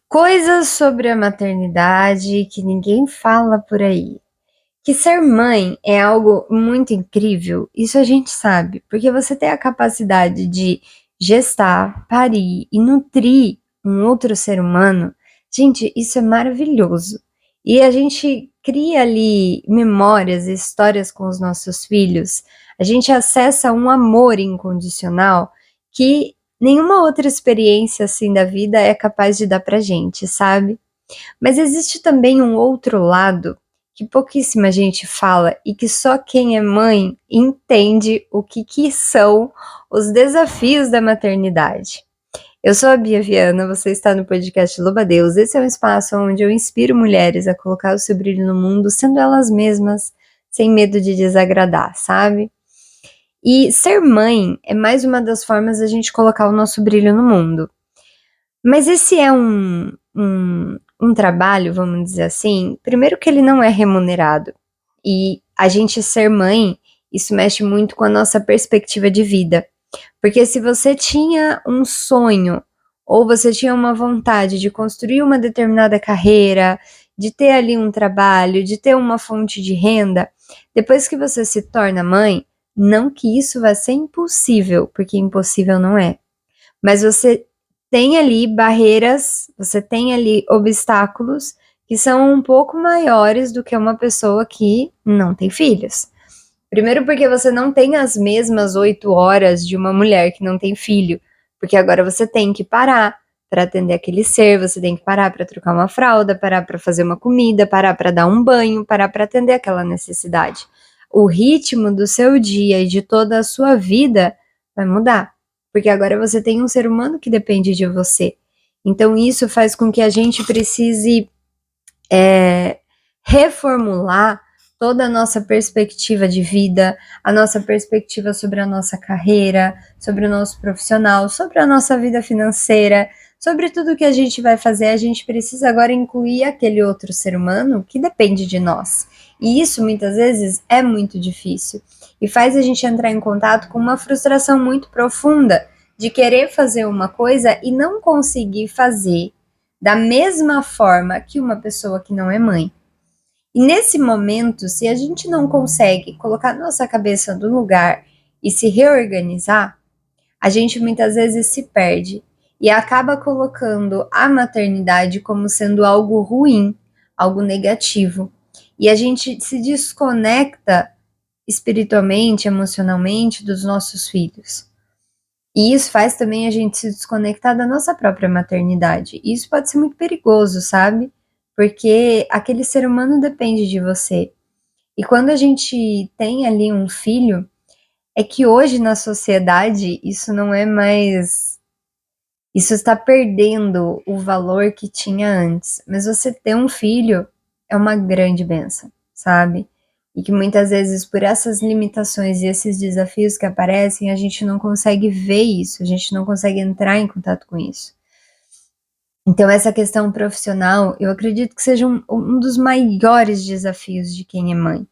Coisas sobre a maternidade que ninguém fala por aí. Que ser mãe é algo muito incrível, isso a gente sabe, porque você tem a capacidade de gestar, parir e nutrir um outro ser humano. Gente, isso é maravilhoso. E a gente cria ali memórias e histórias com os nossos filhos. A gente acessa um amor incondicional que nenhuma outra experiência assim da vida é capaz de dar pra gente, sabe? Mas existe também um outro lado que pouquíssima gente fala e que só quem é mãe entende o que são os desafios da maternidade. Eu sou a Bia Viana, você está no podcast Louva a Deus. Esse é um espaço onde eu inspiro mulheres a colocar o seu brilho no mundo, sendo elas mesmas, sem medo de desagradar, sabe? E ser mãe é mais uma das formas da gente colocar o nosso brilho no mundo. Mas esse é um trabalho, vamos dizer assim, primeiro que ele não é remunerado. E a gente ser mãe, isso mexe muito com a nossa perspectiva de vida. Porque se você tinha um sonho, ou você tinha uma vontade de construir uma determinada carreira, de ter ali um trabalho, de ter uma fonte de renda, depois que você se torna mãe, não que isso vá ser impossível, porque impossível não é. Mas você tem ali barreiras, você tem ali obstáculos que são um pouco maiores do que uma pessoa que não tem filhos. Primeiro porque você não tem as mesmas 8 horas de uma mulher que não tem filho, porque agora você tem que parar para atender aquele ser, você tem que parar para trocar uma fralda, parar para fazer uma comida, parar para dar um banho, parar para atender aquela necessidade. O ritmo do seu dia e de toda a sua vida vai mudar, porque agora você tem um ser humano que depende de você. Então isso faz com que a gente precise reformular toda a nossa perspectiva de vida, a nossa perspectiva sobre a nossa carreira, sobre o nosso profissional, sobre a nossa vida financeira, sobre tudo que a gente vai fazer. A gente precisa agora incluir aquele outro ser humano que depende de nós. E isso muitas vezes é muito difícil e faz a gente entrar em contato com uma frustração muito profunda de querer fazer uma coisa e não conseguir fazer da mesma forma que uma pessoa que não é mãe. E nesse momento, se a gente não consegue colocar nossa cabeça no lugar e se reorganizar, a gente muitas vezes se perde e acaba colocando a maternidade como sendo algo ruim, algo negativo. E a gente se desconecta espiritualmente, emocionalmente dos nossos filhos. E isso faz também a gente se desconectar da nossa própria maternidade. E isso pode ser muito perigoso, sabe? Porque aquele ser humano depende de você. E quando a gente tem ali um filho, é que hoje na sociedade isso não é mais. Isso está perdendo o valor que tinha antes. Mas você ter um filho é uma grande bênção, sabe? E que muitas vezes, por essas limitações e esses desafios que aparecem, a gente não consegue ver isso, a gente não consegue entrar em contato com isso. Então, essa questão profissional, eu acredito que seja um dos maiores desafios de quem é mãe.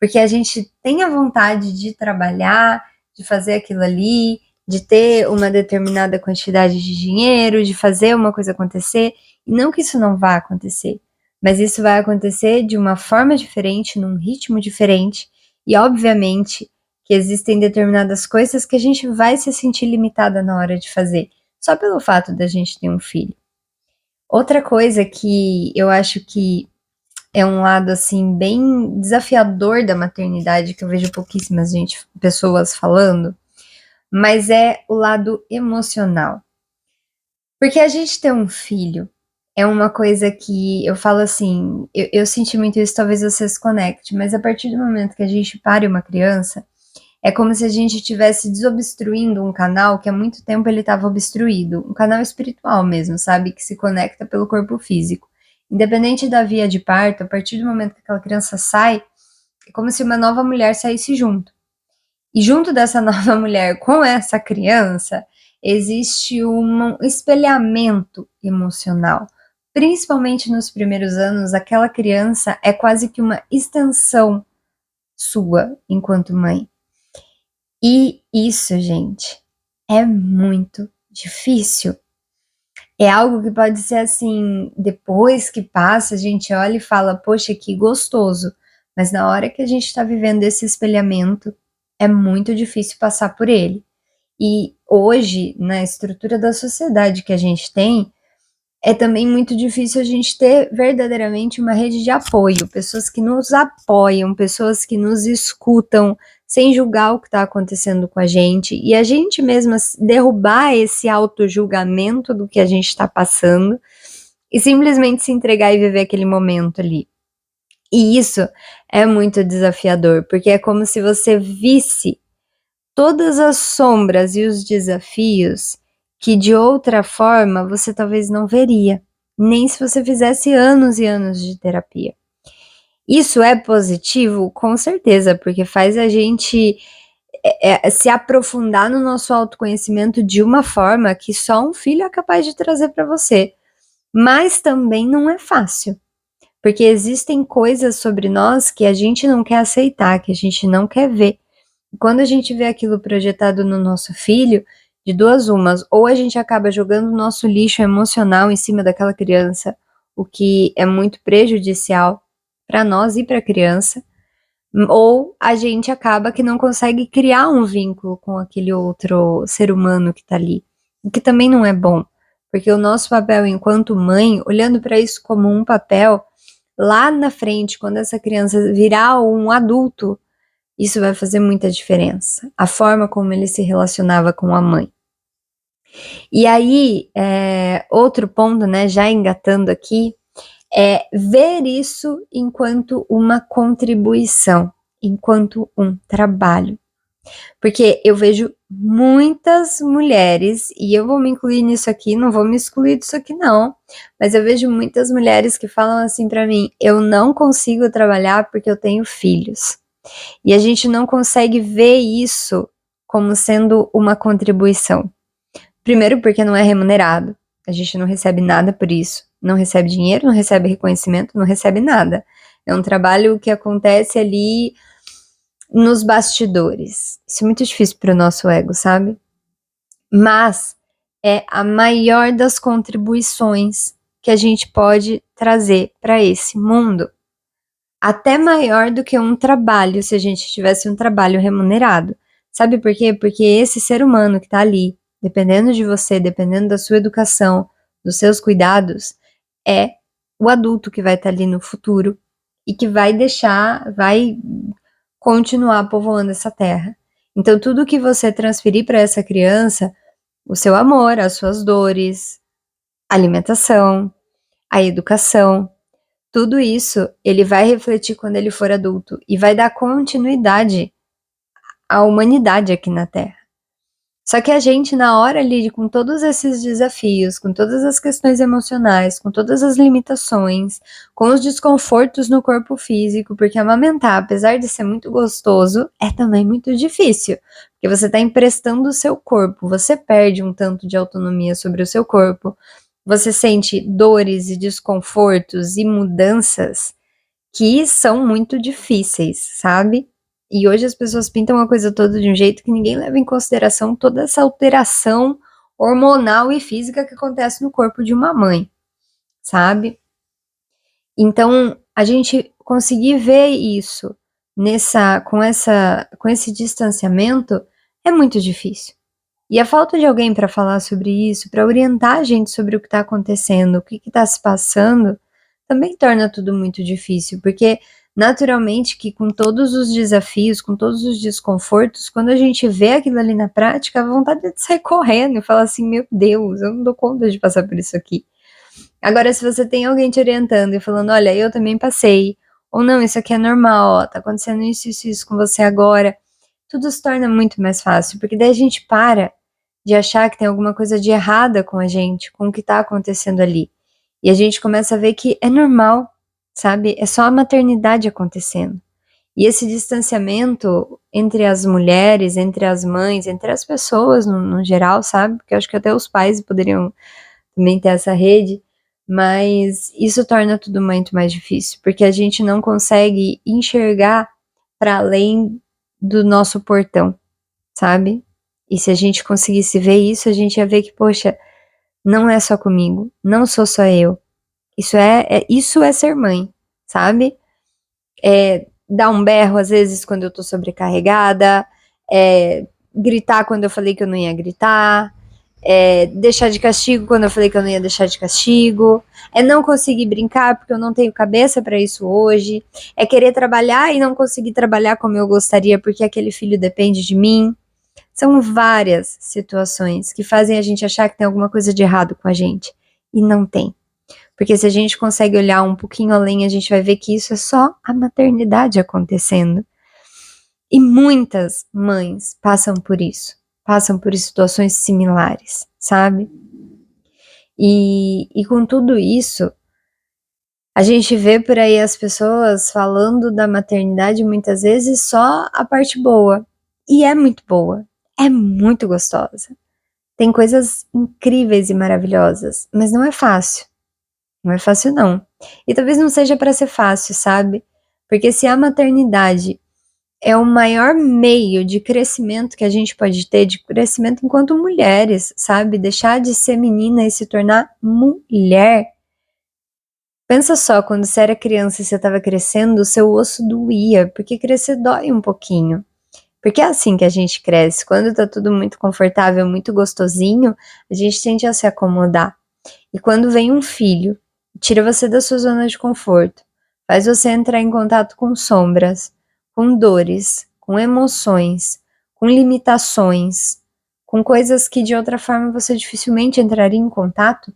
Porque a gente tem a vontade de trabalhar, de fazer aquilo ali, de ter uma determinada quantidade de dinheiro, de fazer uma coisa acontecer. E não que isso não vá acontecer, mas isso vai acontecer de uma forma diferente, num ritmo diferente. E, obviamente, que existem determinadas coisas que a gente vai se sentir limitada na hora de fazer, só pelo fato da gente ter um filho. Outra coisa que eu acho que é um lado assim bem desafiador da maternidade, que eu vejo pouquíssimas pessoas falando, mas é o lado emocional. Porque a gente ter um filho é uma coisa que eu falo assim, eu senti muito isso, talvez você se conecte, mas a partir do momento que a gente pare uma criança, é como se a gente estivesse desobstruindo um canal que há muito tempo ele estava obstruído, um canal espiritual mesmo, sabe? Que se conecta pelo corpo físico. Independente da via de parto, a partir do momento que aquela criança sai, é como se uma nova mulher saísse junto. E junto dessa nova mulher com essa criança, existe um espelhamento emocional. Principalmente nos primeiros anos, aquela criança é quase que uma extensão sua enquanto mãe. E isso, gente, é muito difícil. é algo que pode ser assim, depois que passa, a gente olha e fala, poxa, que gostoso. Mas na hora que a gente está vivendo esse espelhamento, é muito difícil passar por ele. E hoje, na estrutura da sociedade que a gente tem, é também muito difícil a gente ter verdadeiramente uma rede de apoio, pessoas que nos apoiam, pessoas que nos escutam, sem julgar o que está acontecendo com a gente, e a gente mesma derrubar esse auto-julgamento do que a gente está passando, e simplesmente se entregar e viver aquele momento ali. E isso é muito desafiador, porque é como se você visse todas as sombras e os desafios que de outra forma você talvez não veria, nem se você fizesse anos e anos de terapia. Isso é positivo? Com certeza, porque faz a gente se aprofundar no nosso autoconhecimento de uma forma que só um filho é capaz de trazer para você. Mas também não é fácil, porque existem coisas sobre nós que a gente não quer aceitar, que a gente não quer ver. Quando a gente vê aquilo projetado no nosso filho, de duas umas, ou a gente acaba jogando o nosso lixo emocional em cima daquela criança, o que é muito prejudicial para nós e para a criança, ou a gente acaba que não consegue criar um vínculo com aquele outro ser humano que está ali, o que também não é bom, porque o nosso papel enquanto mãe, olhando para isso como um papel, lá na frente, quando essa criança virar um adulto, isso vai fazer muita diferença. A forma como ele se relacionava com a mãe. E aí, outro ponto, né, já engatando aqui, é ver isso enquanto uma contribuição, enquanto um trabalho. Porque eu vejo muitas mulheres, e eu vou me incluir nisso aqui, não vou me excluir disso aqui não, mas eu vejo muitas mulheres que falam assim pra mim, eu não consigo trabalhar porque eu tenho filhos. E a gente não consegue ver isso como sendo uma contribuição. Primeiro, porque não é remunerado, a gente não recebe nada por isso, não recebe dinheiro, não recebe reconhecimento, não recebe nada. É um trabalho que acontece ali nos bastidores. Isso é muito difícil para o nosso ego, sabe? Mas é a maior das contribuições que a gente pode trazer para esse mundo. Até maior do que um trabalho, se a gente tivesse um trabalho remunerado. Sabe por quê? Porque esse ser humano que tá ali, dependendo de você, dependendo da sua educação, dos seus cuidados, é o adulto que vai estar ali no futuro e que vai continuar povoando essa terra. Então, tudo que você transferir para essa criança, o seu amor, as suas dores, a alimentação, a educação, tudo isso ele vai refletir quando ele for adulto e vai dar continuidade à humanidade aqui na Terra. Só que a gente, na hora ali, com todos esses desafios, com todas as questões emocionais, com todas as limitações, com os desconfortos no corpo físico, porque amamentar, apesar de ser muito gostoso, é também muito difícil, porque você está emprestando o seu corpo, você perde um tanto de autonomia sobre o seu corpo, você sente dores e desconfortos e mudanças que são muito difíceis, sabe? E hoje as pessoas pintam a coisa toda de um jeito que ninguém leva em consideração toda essa alteração hormonal e física que acontece no corpo de uma mãe, sabe? Então, a gente conseguir ver isso com esse distanciamento é muito difícil. E a falta de alguém para falar sobre isso, para orientar a gente sobre o que está acontecendo, o que está se passando, também torna tudo muito difícil, porque naturalmente que com todos os desafios, com todos os desconfortos, quando a gente vê aquilo ali na prática, a vontade é de sair correndo e falar assim, meu Deus, eu não dou conta de passar por isso aqui. Agora, se você tem alguém te orientando e falando, olha, eu também passei, ou não, isso aqui é normal, ó, tá acontecendo isso com você agora, tudo se torna muito mais fácil, porque daí a gente para de achar que tem alguma coisa de errada com a gente, com o que tá acontecendo ali. E a gente começa a ver que é normal, sabe? É só a maternidade acontecendo. E esse distanciamento entre as mulheres, entre as mães, entre as pessoas no geral, sabe? Porque eu acho que até os pais poderiam também ter essa rede, mas isso torna tudo muito mais difícil, porque a gente não consegue enxergar para além do nosso portão, sabe? E se a gente conseguisse ver isso, a gente ia ver que, poxa, Não é só comigo, não sou só eu. Isso é ser mãe, sabe? Dar um berro às vezes quando eu tô sobrecarregada, gritar quando eu falei que eu não ia gritar, deixar de castigo quando eu falei que eu não ia deixar de castigo, não conseguir brincar porque eu não tenho cabeça para isso hoje, querer trabalhar e não conseguir trabalhar como eu gostaria porque aquele filho depende de mim. São várias situações que fazem a gente achar que tem alguma coisa de errado com a gente. E não tem. Porque se a gente consegue olhar um pouquinho além, a gente vai ver que isso é só a maternidade acontecendo. E muitas mães passam por situações similares, sabe? E com tudo isso, a gente vê por aí as pessoas falando da maternidade muitas vezes só a parte boa. E é muito boa, é muito gostosa. Tem coisas incríveis e maravilhosas, mas não é fácil. Não é fácil, não. E talvez não seja para ser fácil, sabe? Porque se a maternidade é o maior meio de crescimento que a gente pode ter, de crescimento enquanto mulheres, sabe? Deixar de ser menina e se tornar mulher. Pensa só, quando você era criança e você estava crescendo, o seu osso doía, porque crescer dói um pouquinho. Porque é assim que a gente cresce. Quando tá tudo muito confortável, muito gostosinho, a gente tende a se acomodar. E quando vem um filho, tira você da sua zona de conforto, faz você entrar em contato com sombras, com dores, com emoções, com limitações, com coisas que de outra forma você dificilmente entraria em contato,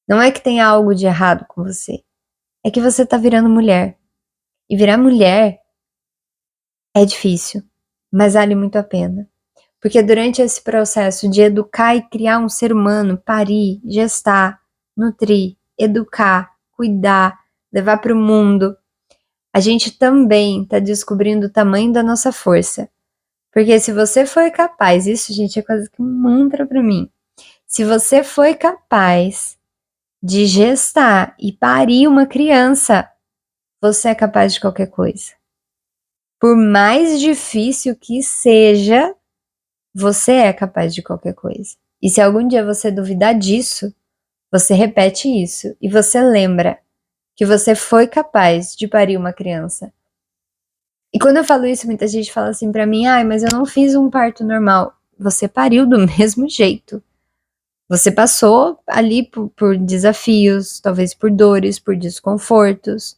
não é que tem algo de errado com você, é que você tá virando mulher. E virar mulher é difícil, mas vale muito a pena. Porque durante esse processo de educar e criar um ser humano, parir, gestar, nutrir, educar, cuidar, levar para o mundo, a gente também está descobrindo o tamanho da nossa força. Porque se você foi capaz, isso, gente, é quase que um mantra para mim. Se você foi capaz de gestar e parir uma criança, você é capaz de qualquer coisa. Por mais difícil que seja, você é capaz de qualquer coisa. E se algum dia você duvidar disso, você repete isso e você lembra que você foi capaz de parir uma criança. E quando eu falo isso, muita gente fala assim pra mim: "Ai, mas eu não fiz um parto normal". Você pariu do mesmo jeito. Você passou ali por desafios, talvez por dores, por desconfortos.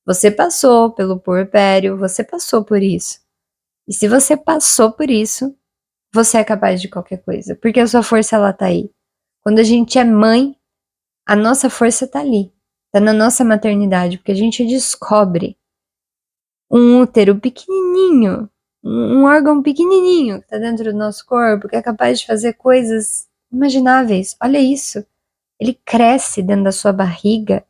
Você passou pelo puerpério, você passou por isso. E se você passou por isso, você é capaz de qualquer coisa, porque a sua força ela tá aí. Quando a gente é mãe, a nossa força tá ali, tá na nossa maternidade, porque a gente descobre um útero pequenininho, um órgão pequenininho que tá dentro do nosso corpo, que é capaz de fazer coisas imagináveis. Olha isso. Ele cresce dentro da sua barriga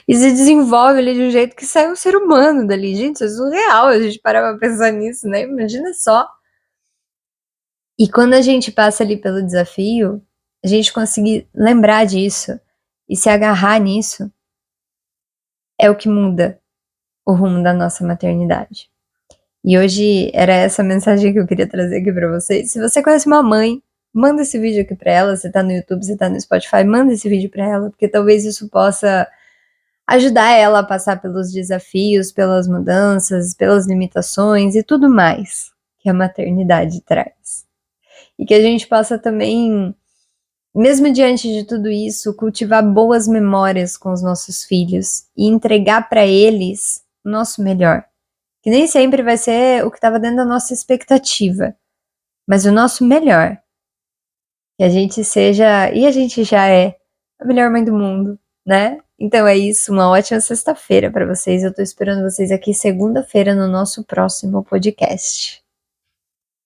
e se desenvolve ali de um jeito que sai um ser humano dali. Gente, isso é surreal a gente parar pra pensar nisso, né? Imagina só. E quando a gente passa ali pelo desafio, a gente conseguir lembrar disso e se agarrar nisso, é o que muda o rumo da nossa maternidade. E hoje era essa mensagem que eu queria trazer aqui pra vocês. Se você conhece uma mãe, manda esse vídeo aqui pra ela. Você tá no YouTube, você tá no Spotify, manda esse vídeo pra ela, porque talvez isso possa ajudar ela a passar pelos desafios, pelas mudanças, pelas limitações e tudo mais que a maternidade traz. E que a gente possa também, mesmo diante de tudo isso, cultivar boas memórias com os nossos filhos e entregar para eles o nosso melhor. Que nem sempre vai ser o que estava dentro da nossa expectativa, mas o nosso melhor. Que a gente seja, e a gente já é, a melhor mãe do mundo, né? Então é isso, uma ótima sexta-feira para vocês. Eu tô esperando vocês aqui segunda-feira no nosso próximo podcast.